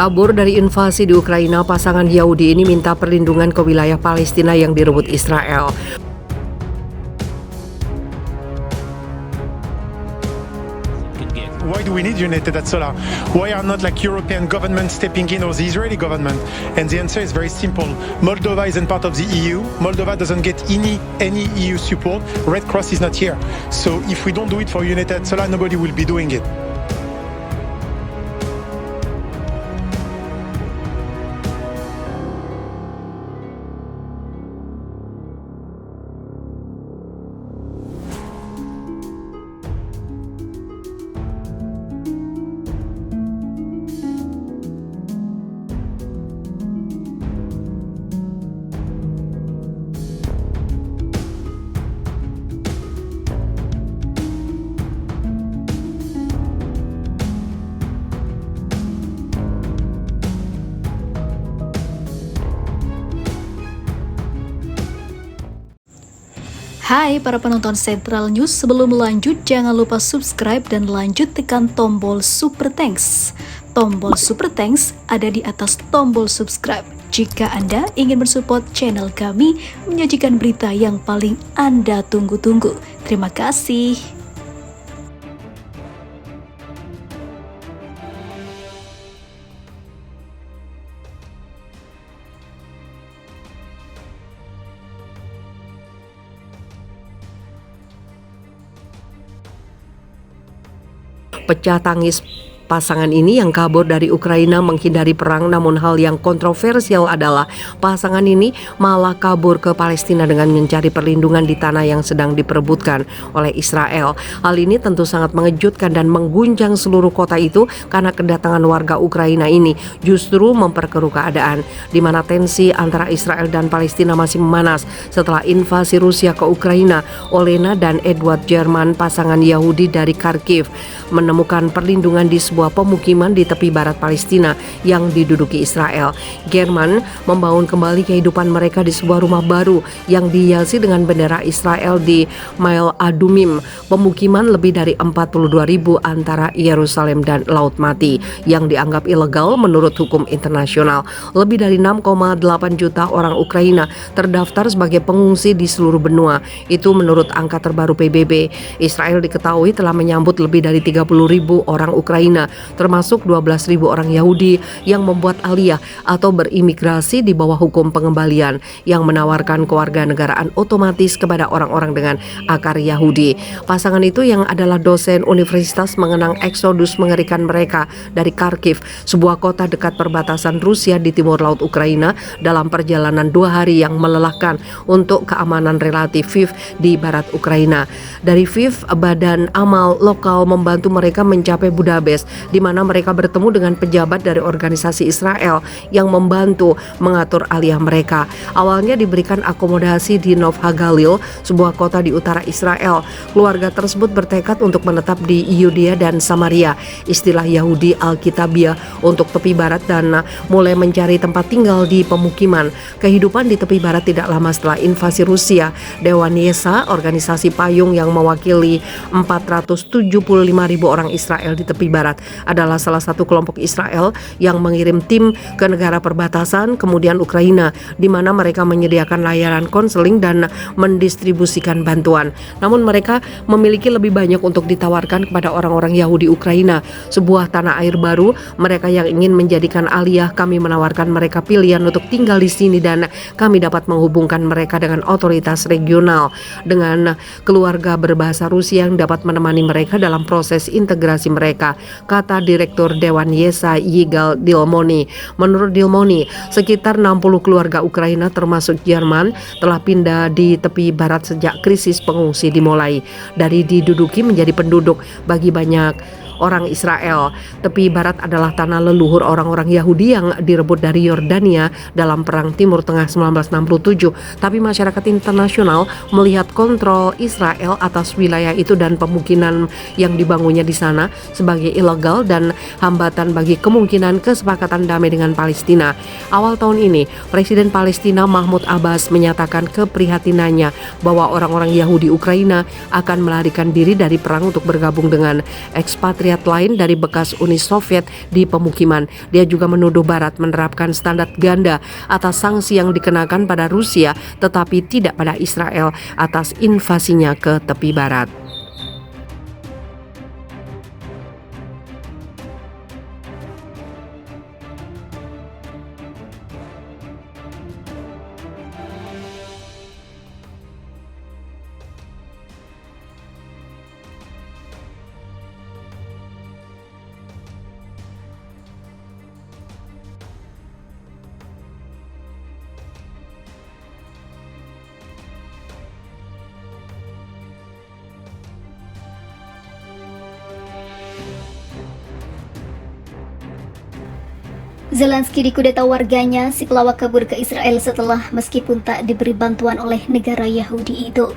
Kabur dari invasi di Ukraina, pasangan Yahudi ini minta perlindungan ke wilayah Palestina yang direbut Israel. Why do we need United at Solar? Why are not like European government stepping in or the Israeli government? And the answer is very simple. Moldova isn't part of the EU. Moldova doesn't get any EU support. Red Cross is not here. So if we don't do it for United at Solar, nobody will be doing it. Hai para penonton Central News, sebelum lanjut jangan lupa subscribe dan lanjut tekan tombol Super Thanks. Tombol Super Thanks ada di atas tombol subscribe. Jika Anda ingin mensupport channel kami menyajikan berita yang paling Anda tunggu-tunggu. Terima kasih. Pecah tangis pasangan ini yang kabur dari Ukraina menghindari perang, namun hal yang kontroversial adalah pasangan ini malah kabur ke Palestina dengan mencari perlindungan di tanah yang sedang diperebutkan oleh Israel. Hal ini tentu sangat mengejutkan dan mengguncang seluruh kota itu karena kedatangan warga Ukraina ini justru memperkeruh keadaan di mana tensi antara Israel dan Palestina masih memanas setelah invasi Rusia ke Ukraina. Olena dan Edward German, pasangan Yahudi dari Kharkiv, menemukan perlindungan di sebuah pemukiman di tepi barat Palestina yang diduduki Israel. German membangun kembali kehidupan mereka di sebuah rumah baru yang dihiasi dengan bendera Israel di Mail Adumim, pemukiman lebih dari 42.000 antara Yerusalem dan Laut Mati yang dianggap ilegal menurut hukum internasional. Lebih dari 6,8 juta orang Ukraina terdaftar sebagai pengungsi di seluruh benua. Itu menurut angka terbaru PBB. Israel diketahui telah menyambut lebih dari 30.000 orang Ukraina, termasuk 12.000 orang Yahudi yang membuat aliyah atau berimigrasi di bawah hukum pengembalian yang menawarkan kewarganegaraan otomatis kepada orang-orang dengan akar Yahudi. Pasangan itu yang adalah dosen universitas mengenang eksodus mengerikan mereka dari Kharkiv, sebuah kota dekat perbatasan Rusia di timur laut Ukraina, dalam perjalanan 2 hari yang melelahkan untuk keamanan relatif Lviv di barat Ukraina. Dari Lviv, badan amal lokal membantu mereka mencapai Budapest, di mana mereka bertemu dengan pejabat dari organisasi Israel yang membantu mengatur aliyah mereka. Awalnya diberikan akomodasi di Nov Hagalil, sebuah kota di utara Israel. Keluarga tersebut bertekad untuk menetap di Yudea dan Samaria, istilah Yahudi Alkitabiah, untuk tepi barat dan mulai mencari tempat tinggal di pemukiman. Kehidupan di tepi barat tidak lama setelah invasi Rusia. Dewan Yesa, organisasi payung yang mewakili 475.000 orang Israel di tepi barat, adalah salah satu kelompok Israel yang mengirim tim ke negara perbatasan, kemudian Ukraina, di mana mereka menyediakan layanan konseling dan mendistribusikan bantuan. Namun mereka memiliki lebih banyak untuk ditawarkan kepada orang-orang Yahudi Ukraina, sebuah tanah air baru. Mereka yang ingin menjadikan aliyah, kami menawarkan mereka pilihan untuk tinggal di sini dan kami dapat menghubungkan mereka dengan otoritas regional, dengan keluarga berbahasa Rusia yang dapat menemani mereka dalam proses integrasi mereka, kata Direktur Dewan Yesa Yigal Dilmoni. Menurut Dilmoni, sekitar 60 keluarga Ukraina termasuk Jerman telah pindah di tepi barat sejak krisis pengungsi dimulai. Dari diduduki menjadi penduduk bagi banyak orang Israel. Tepi barat adalah tanah leluhur orang-orang Yahudi yang direbut dari Yordania dalam Perang Timur Tengah 1967. Tapi masyarakat internasional melihat kontrol Israel atas wilayah itu dan pemukiman yang dibangunnya di sana sebagai ilegal dan hambatan bagi kemungkinan kesepakatan damai dengan Palestina. Awal tahun ini, Presiden Palestina Mahmud Abbas menyatakan keprihatinannya bahwa orang-orang Yahudi Ukraina akan melarikan diri dari perang untuk bergabung dengan ekspatriat ekspatriat lain dari bekas Uni Soviet di pemukiman. Dia juga menuduh Barat menerapkan standar ganda atas sanksi yang dikenakan pada Rusia tetapi tidak pada Israel atas invasinya ke tepi barat. Zelensky dikudeta warganya, si pelawak kabur ke Israel setelah meskipun tak diberi bantuan oleh negara Yahudi itu.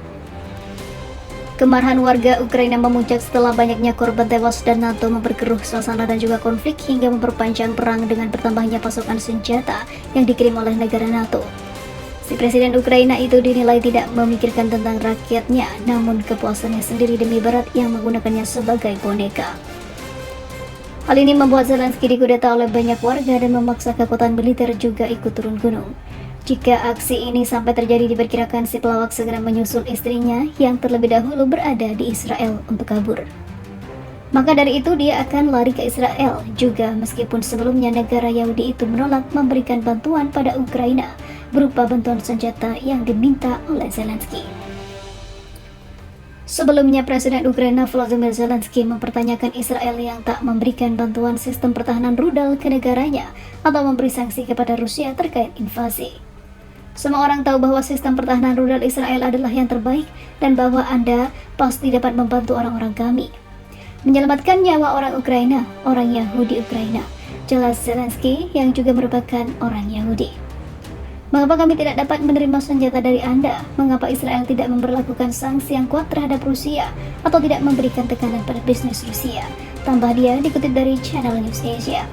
Kemarahan warga Ukraina memuncak setelah banyaknya korban tewas dan NATO memperkeruh suasana dan juga konflik hingga memperpanjang perang dengan bertambahnya pasokan senjata yang dikirim oleh negara NATO. Si presiden Ukraina itu dinilai tidak memikirkan tentang rakyatnya, namun kepuasannya sendiri demi Barat yang menggunakannya sebagai boneka. Hal ini membuat Zelensky dikudeta oleh banyak warga dan memaksa kekuatan militer juga ikut turun gunung. Jika aksi ini sampai terjadi, diperkirakan si pelawak segera menyusul istrinya yang terlebih dahulu berada di Israel untuk kabur. Maka dari itu dia akan lari ke Israel juga, meskipun sebelumnya negara Yahudi itu menolak memberikan bantuan pada Ukraina berupa bantuan senjata yang diminta oleh Zelensky. Sebelumnya, Presiden Ukraina Volodymyr Zelensky mempertanyakan Israel yang tak memberikan bantuan sistem pertahanan rudal ke negaranya atau memberi sanksi kepada Rusia terkait invasi. Semua orang tahu bahwa sistem pertahanan rudal Israel adalah yang terbaik dan bahwa Anda pasti dapat membantu orang-orang kami menyelamatkan nyawa orang Ukraina, orang Yahudi Ukraina, jelas Zelensky yang juga merupakan orang Yahudi. Mengapa kami tidak dapat menerima senjata dari Anda? Mengapa Israel tidak memberlakukan sanksi yang kuat terhadap Rusia atau tidak memberikan tekanan pada bisnis Rusia? Tambah dia, dikutip dari Channel News Asia.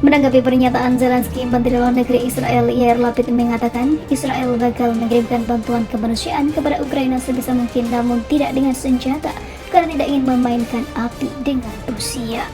Menanggapi pernyataan Zelensky, Menteri Luar Negeri Israel Yair Lapid mengatakan Israel gagal mengirimkan bantuan kemanusiaan kepada Ukraina sebisa mungkin, namun tidak dengan senjata karena tidak ingin memainkan api dengan Rusia.